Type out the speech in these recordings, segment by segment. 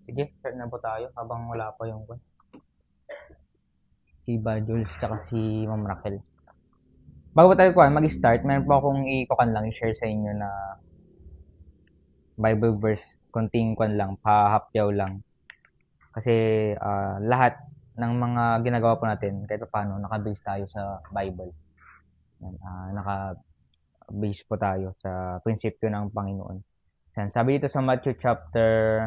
Sige, start na po tayo habang wala pa yung si Jules tsaka si Ma'am Raquel. Bago tayo mag-start, meron po akong i-kukan lang, i-share sa inyo na Bible verse, konting lang, pahapyaw lang. Kasi lahat ng mga ginagawa po natin, kahit paano, naka-base tayo sa Bible. Naka-base po tayo sa prinsipyo ng Panginoon. Sabi dito sa Matthew chapter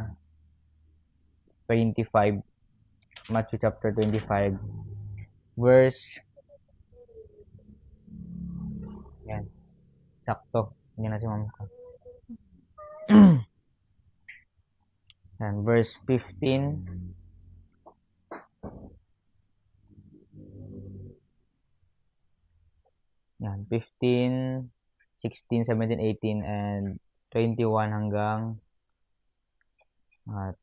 25, Matthew chapter 25, verse, yan, sakto, yan na si Ma'am. And verse 15. Yan, 15, 16, 17, 18, and 21 hanggang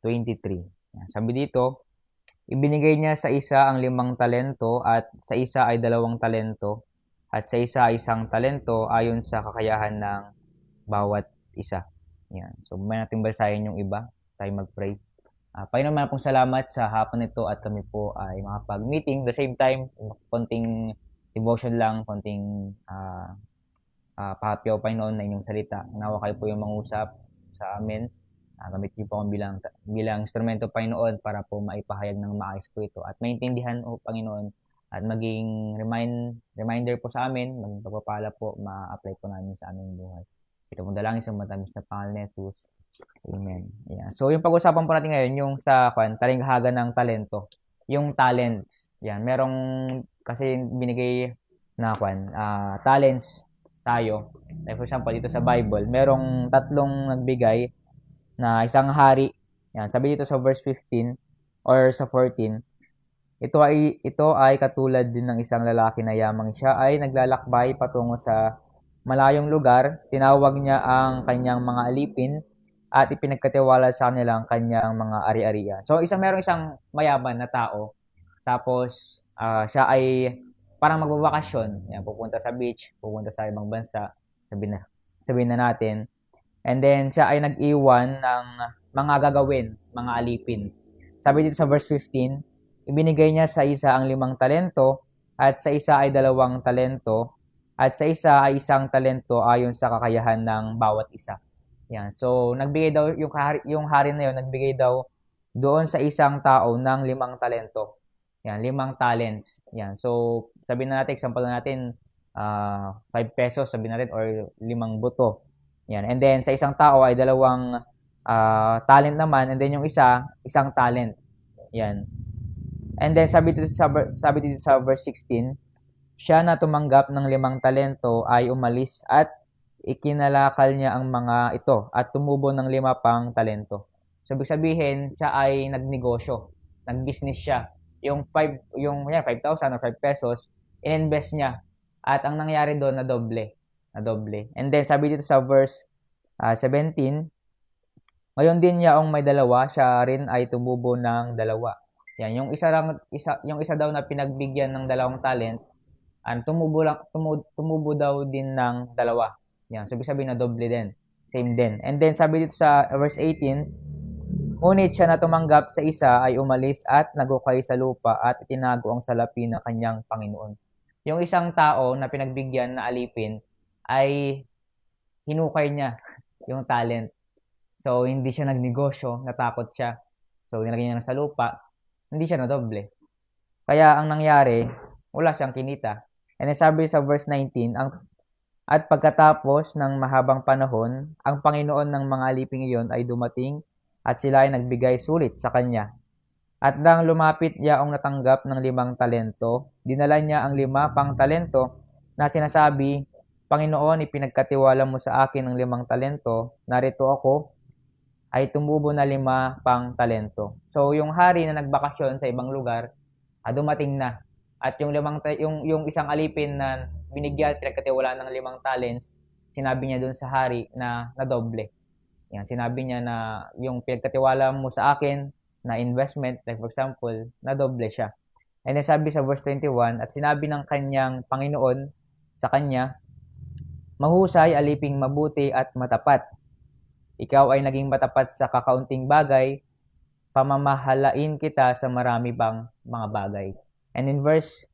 23. Yan, sabi dito, ibinigay niya sa isa ang 5 talento at sa isa ay 2 talento at sa isa ay 1 talento ayon sa kakayahan ng bawat isa. Yan. So, may natin basahin yung iba. Tayo mag-pray. Panginoon, pong salamat sa hapon nito at kami po ay makapag-meeting. The same time, konting devotion lang, konting pahapyaw, Panginoon, na inyong salita. Nawa kayo po yung mangusap sa amin. Gamit niyo po akong bilang instrumento, Panginoon, para po maipahayag ng maayos po ito. At maintindihan, Panginoon, at maging reminder po sa amin, maging pagpapala po, ma-apply po namin sa aming buhay. Ito po dalangin sa matamis na pangalan ni Jesus. Amen. Yeah. So, yung pag-usapan po natin ngayon, yung sa talinghaga ng talento. Yung talents. Yan. Merong, kasi binigay na talents tayo. Like for example, dito sa Bible, merong 3 nagbigay na isang hari. Yan. Sabi dito sa verse 15 or sa 14, ito ay katulad din ng isang lalaki na yamang siya ay naglalakbay patungo sa malayong lugar. Tinawag niya ang kanyang mga alipin at ipinagkatiwala sa kanila ang kanyang mga ari-arian. So, merong isang mayaman na tao. Tapos, siya ay parang magbabakasyon. Yan, pupunta sa beach, pupunta sa ibang bansa. Sabihin na natin. And then, siya ay nag-iwan ng mga gagawin, mga alipin. Sabi dito sa verse 15, ibinigay niya sa isa ang 5 talento at sa isa ay 2 talento at sa isa ay 1 talento ayon sa kakayahan ng bawat isa. Yan. So, nagbigay daw yung hari na yun, nagbigay daw doon sa isang tao ng 5 talento. Yan, 5 talents. Yan. So, sabihin na natin, example na natin, 5 pesos, sabihin natin, or 5 buto. Yan. And then, sa isang tao ay 2 talent naman, and then yung isa, 1 talent. Yan. And then, sabi dito sa verse 16, siya na tumanggap ng 5 talento ay umalis at ikinalakal niya ang mga ito at tumubo ng 5 pang talento. So, ibig sabihin, siya ay nagnegosyo. Nag-business siya. Yung 5,000 or 5 pesos, in-invest niya. At ang nangyari doon, na doble. And then, sabi dito sa verse 17, ngayon din yaong may 2, siya rin ay tumubo ng 2. Yan, yung isa daw na pinagbigyan ng 2 talent, tumubo daw din ng 2. Yan, so ibig sabihin na doble din. Same din. And then sabi dito sa verse 18, ngunit siya na tumanggap sa isa ay umalis at nagukay sa lupa at itinago ang salapi ng kanyang Panginoon. Yung isang tao na pinagbigyan na alipin ay hinukay niya yung talent. So hindi siya nagnegosyo, natakot siya. So nilagay niya sa lupa, hindi siya na doble. Kaya ang nangyari, wala siyang kinita. And then sabi sa verse 19, at pagkatapos ng mahabang panahon, ang Panginoon ng mga aliping iyon ay dumating at sila ay nagbigay sulit sa kanya. At nang lumapit yaong natanggap ng 5 talento, dinala niya ang 5 pang talento na sinasabi, Panginoon, ipinagkatiwala mo sa akin ang 5 talento, narito ako, ay tumubo na 5 pang talento. So, yung hari na nagbakasyon sa ibang lugar, dumating na. At yung isang alipin na binigyan, pinagkatiwalaan ng 5 talents, sinabi niya doon sa hari na doble. Yan, sinabi niya na yung pinagkatiwala mo sa akin na investment, like for example, na doble siya. And then sabi sa verse 21, at sinabi ng kanyang Panginoon sa kanya, mahusay, aliping mabuti at matapat. Ikaw ay naging matapat sa kakaunting bagay, pamamahalain kita sa marami pang mga bagay. And in verse,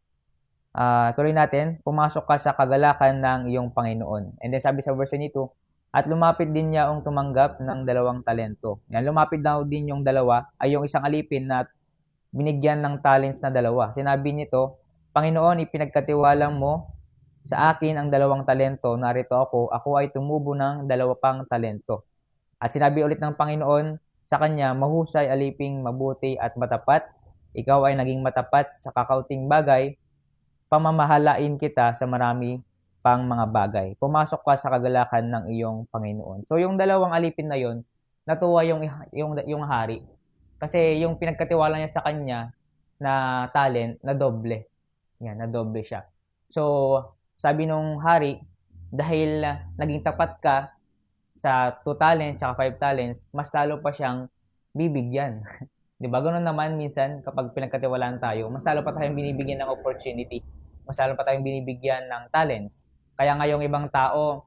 tuloy natin, pumasok ka sa kagalakan ng iyong Panginoon. And then sabi sa verse nito, at lumapit din niya ang tumanggap ng 2 talento. Yan, lumapit daw din yung dalawa, ay yung isang alipin na binigyan ng talents na dalawa. Sinabi nito, Panginoon, ipinagkatiwala mo sa akin ang 2 talento, narito ako ay tumubo ng 2 pang talento. At sinabi ulit ng Panginoon sa kanya, mahusay, aliping, mabuti at matapat. Ikaw ay naging matapat sa kakaunting bagay, pamamahalain kita sa marami pang mga bagay. Pumasok ka sa kagalakan ng iyong Panginoon. So yung 2 alipin na yon, natuwa yung hari. Kasi yung pinagkatiwala niya sa kanya na talent, na doble. Yan, na doble siya. So, sabi nung hari, dahil naging tapat ka sa 2 talents at 5 talents, mas lalo pa siyang bibigyan. 'Di ba? Ganoon naman minsan kapag pinagkatiwalaan tayo, mas lalo pa tayong binibigyan ng opportunity. Mas lalo pa tayong binibigyan ng talents. Kaya nga yung ibang tao,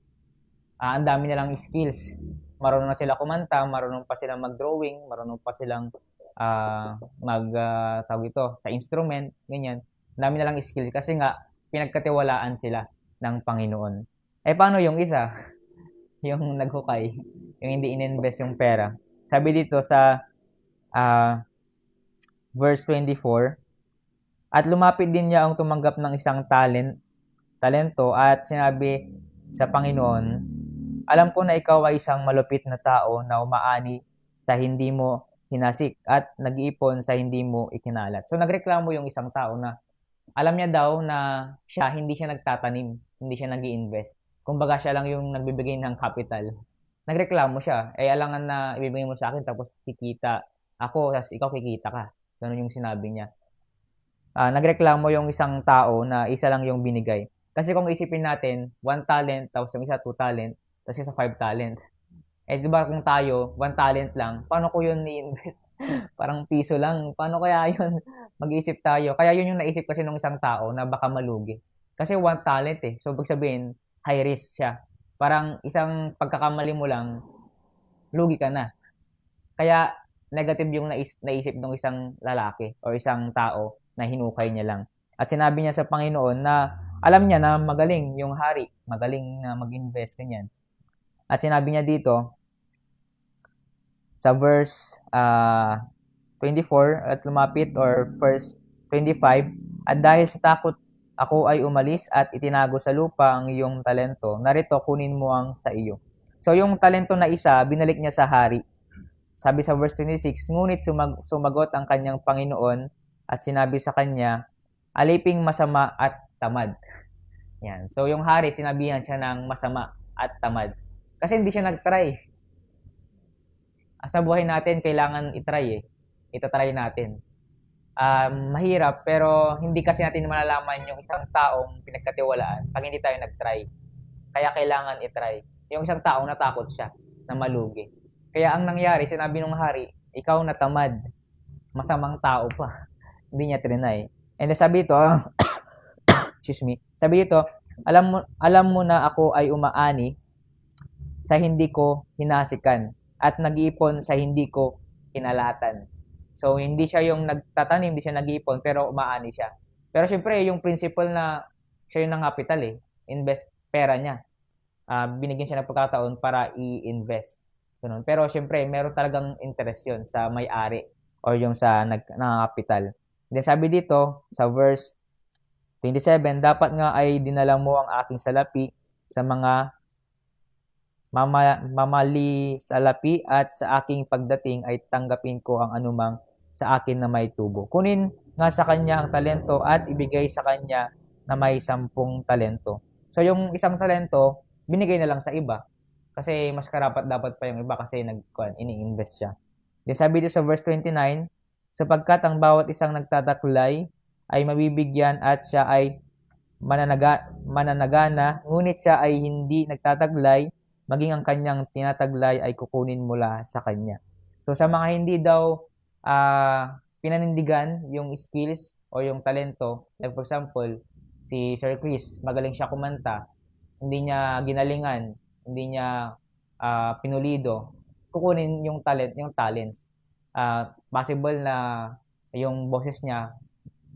ang dami nilang skills. Marunong na sila kumanta, marunong pa silang mag-drawing, marunong pa silang tawag ito, sa instrument, ganyan. Ang dami nilang skills kasi nga pinagkatiwalaan sila ng Panginoon. Eh paano yung isa? Yung naghukay, yung hindi ininvest yung pera. Sabi dito sa verse 24, at lumapit din niya ang tumanggap ng isang talento at sinabi sa Panginoon, alam ko na ikaw ay isang malupit na tao na umaani sa hindi mo hinasik at nag-iipon sa hindi mo ikinalat. So nagreklamo yung isang tao na alam niya daw na hindi siya nagtatanim, hindi siya nag-i-invest. Kumbaga siya lang yung nagbibigay ng capital. Nagreklamo siya, alangan na ibibigay mo sa akin tapos kikita ako, tapos ikaw kikita ka. Ganun yung sinabi niya. Nagreklamo yung isang tao na isa lang yung binigay. Kasi kung isipin natin, 1 talent, tapos yung isa 2 talent, tapos isa 5 talent. Eh, di ba kung tayo, 1 talent lang, paano ko yun i-invest? Parang piso lang. Paano kaya yun? Mag-iisip tayo. Kaya yun yung naisip kasi ng isang tao na baka malugi. Kasi 1 talent eh. So, ibig sabihin, high risk siya. Parang isang pagkakamali mo lang, lugi ka na. Kaya, negative yung naisip ng isang lalaki o isang tao na hinukay niya lang. At sinabi niya sa Panginoon na alam niya na magaling yung hari, magaling na mag-invest, ganyan. At sinabi niya dito, sa verse 24 at lumapit or verse 25, at dahil sa takot ako ay umalis at itinago sa lupa ang iyong talento, narito kunin mo ang sa iyo. So yung talento na isa, binalik niya sa hari. Sabi sa verse 26, ngunit sumagot ang kanyang Panginoon at sinabi sa kanya, aliping masama at tamad. Yan. So yung hari, sinabihan siya ng masama at tamad. Kasi hindi siya nag-try. Sa buhay natin, kailangan itry eh. Itatry natin. Mahirap, pero hindi kasi natin malalaman yung isang taong pinagkatiwalaan pag hindi tayo nag-try. Kaya kailangan itry. Yung isang taong natakot siya na malugi. Kaya ang nangyari, sinabi ng hari, ikaw natamad. Masamang tao pa. Hindi niya trinay. And sabi ito, excuse me, sabi ito, alam mo na ako ay umaani sa hindi ko hinasikan at nag-iipon sa hindi ko kinalatan. So, hindi siya yung nagtatanim, hindi siya nag-iipon, pero umaani siya. Pero syempre, yung principle na siya yung capital eh, invest pera niya. Binigyan siya ng pagkataon para i-invest. Ganun. Pero syempre, meron talagang interest yun sa may-ari or yung sa nang-capital. Then sabi dito, sa verse 27, dapat nga ay dinala mo ang aking salapi sa mga mamali sa lapi at sa aking pagdating ay tanggapin ko ang anumang sa akin na may tubo. Kunin nga sa kanya ang talento at ibigay sa kanya na may 10 talento. So yung isang talento, binigay na lang sa iba. Kasi mas karapat dapat pa yung iba kasi ini-invest siya. Then sabi dito sa verse 29, sapagkat ang bawat isang nagtataklay ay mabibigyan at siya ay mananagana, ngunit siya ay hindi nagtataglay, maging ang kanyang tinataglay ay kukunin mula sa kanya. So sa mga hindi daw pinanindigan yung skills o yung talento, like for example, si Sir Chris, magaling siya kumanta, hindi niya ginalingan, hindi niya pinulido, kukunin yung talents. possible na yung boses niya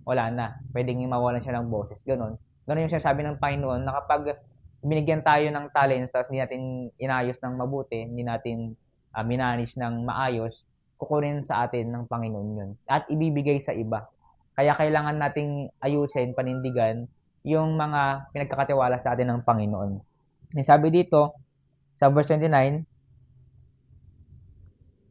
wala na. Pwedeng mawalan siya ng boses, gano'n. Gano'n yung sinasabi ng Panginoon na kapag binigyan tayo ng talents tapos hindi natin inayos ng mabuti, hindi natin minanage ng maayos, kukunin sa atin ng Panginoon yun at ibibigay sa iba. Kaya kailangan nating ayusin, panindigan yung mga pinagkakatiwala sa atin ng Panginoon. Sabi dito sa verse 29,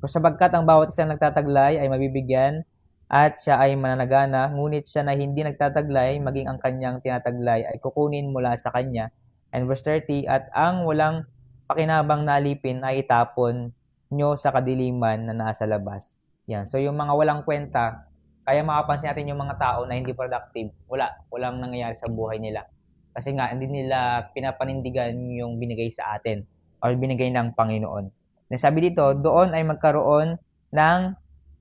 sapagkat ang bawat isang nagtataglay ay mabibigyan at siya ay mananagana, ngunit siya na hindi nagtataglay, maging ang kanyang tinataglay ay kukunin mula sa kanya. And verse 30, at ang walang pakinabang na alipin ay itapon nyo sa kadiliman na nasa labas. Yan. So yung mga walang kwenta, kaya makapansin natin yung mga tao na hindi productive, walang nangyayari sa buhay nila. Kasi nga, hindi nila pinapanindigan yung binigay sa atin or binigay ng Panginoon. Sabi dito, doon ay magkaroon ng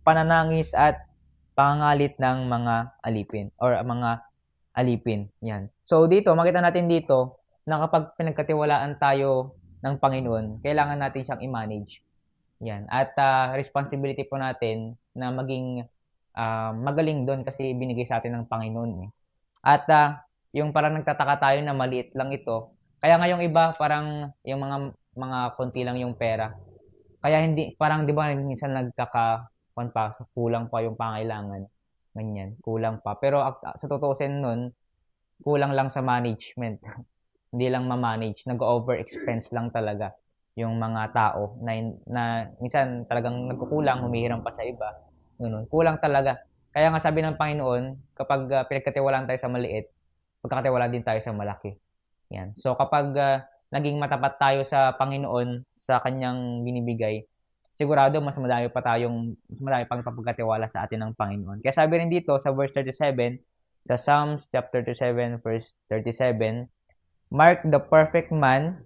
pananangis at pangangalit ng mga alipin or mga alipin. Yan. So dito, makita natin dito na kapag pinagkatiwalaan tayo ng Panginoon, kailangan natin siyang i-manage. Yan. At responsibility po natin na maging magaling doon kasi binigay sa atin ng Panginoon. Eh. At yung parang nagtataka tayo na maliit lang ito. Kaya ngayong iba, parang yung mga konti lang yung pera. Kaya hindi, parang di ba minsan kulang pa yung pangailangan. Ganyan, kulang pa. Pero sa tutuusin nun, kulang lang sa management. Hindi lang ma-manage, nag-over-expense lang talaga yung mga tao na minsan talagang nagkukulang, humihiram pa sa iba. Ganun. Kulang talaga. Kaya nga sabi ng Panginoon, kapag pinagkatiwalaan tayo sa maliit, pagkakatiwalaan din tayo sa malaki. Yan. So kapag naging matapat tayo sa Panginoon sa kanyang binibigay, sigurado mas marami pang papagkatiwala sa atin ng Panginoon. Kaya sabi rin dito sa verse 37, sa Psalms chapter 37 verse 37, mark the perfect man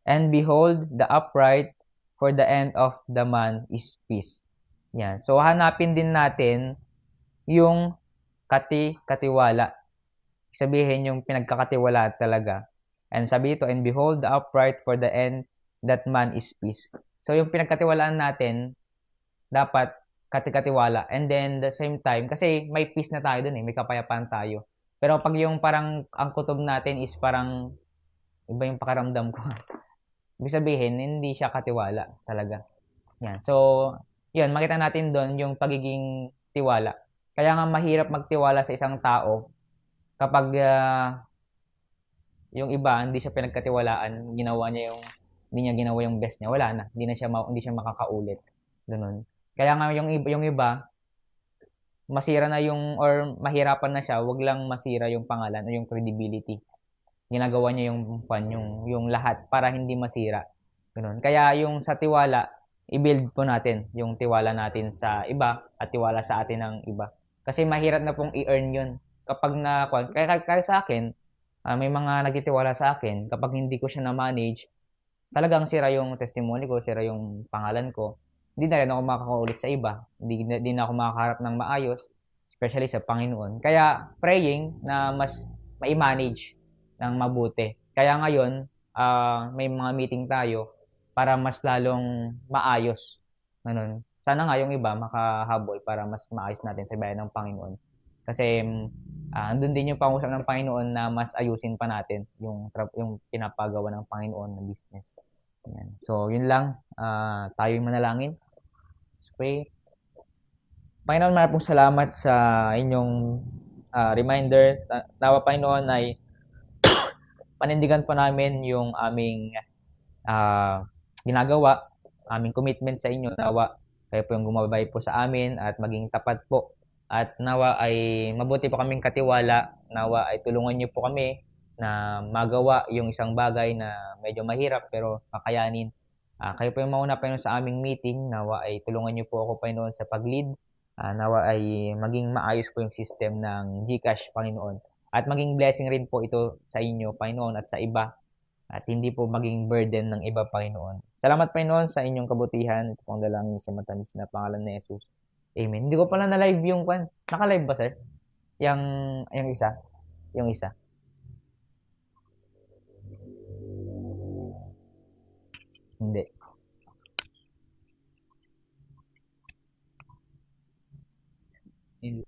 and behold the upright, for the end of the man is peace. Yan. So hanapin din natin yung katiwala. Sabihin yung pinagkakatiwala talaga. And sabi dito, and behold the upright, for the end that man is peace. So yung pinagkatiwalaan natin, dapat katiwala. And then the same time, kasi may peace na tayo dun eh, may kapayapaan tayo. Pero pag yung parang ang kutob natin is parang iba yung pakiramdam ko. Ibig sabihin, hindi siya katiwala talaga. Yan. So, yun, makita natin doon yung pagiging tiwala. Kaya nga mahirap magtiwala sa isang tao kapag yung iba hindi siya pinagkatiwalaan, hindi niya ginawa yung best niya, wala na, hindi siya makakaulit. Ganun. Kaya nga yung iba masira na yung or mahirapan na siya, wag lang masira yung pangalan o yung credibility. Ginagawa niya yung lahat para hindi masira. Ganun. Kaya yung sa tiwala, i-build po natin yung tiwala natin sa iba at tiwala sa atin ng iba. Kasi mahirap na pong i-earn yun. Kapag kaya sa akin, may mga nagtitiwala sa akin, kapag hindi ko siya na-manage, talagang sira yung testimony ko, sira yung pangalan ko. Hindi na rin ako makakaulit sa iba. Hindi na ako makaharap ng maayos, especially sa Panginoon. Kaya praying na mas ma-manage ng mabuti. Kaya ngayon, may mga meeting tayo para mas lalong maayos. Ganun. Sana nga yung iba makahabol para mas maayos natin sa bayan ng Panginoon. Kasi andun din yung pangusap ng Panginoon na mas ayusin pa natin yung pinapagawa ng Panginoon na business. Ayan. So, yun lang. Tayo yung manalangin. Let's pray. Panginoon, maraming pong salamat sa inyong reminder. Nawa, Panginoon, ay panindigan po namin yung aming ginagawa, aming commitment sa inyo. Nawa, kayo po yung gumabay po sa amin at maging tapat po. At nawa ay mabuti po kaming katiwala. Nawa ay tulungan niyo po kami na magawa yung isang bagay na medyo mahirap pero kakayanin. Kayo po yung mauna pa sa aming meeting. Nawa ay tulungan niyo po ako Panginoon sa pag-lead. Nawa ay maging maayos po yung system ng GCash, Panginoon. At maging blessing rin po ito sa inyo, Panginoon, at sa iba. At hindi po maging burden ng iba, Panginoon. Salamat, Panginoon, sa inyong kabutihan. Ito pong dalangin sa matamis na pangalan ni Jesus. Amen. Hindi ko pala na-live yung kwan. Naka-live ba, sir? Yung isa? Yung isa. Hindi. Yun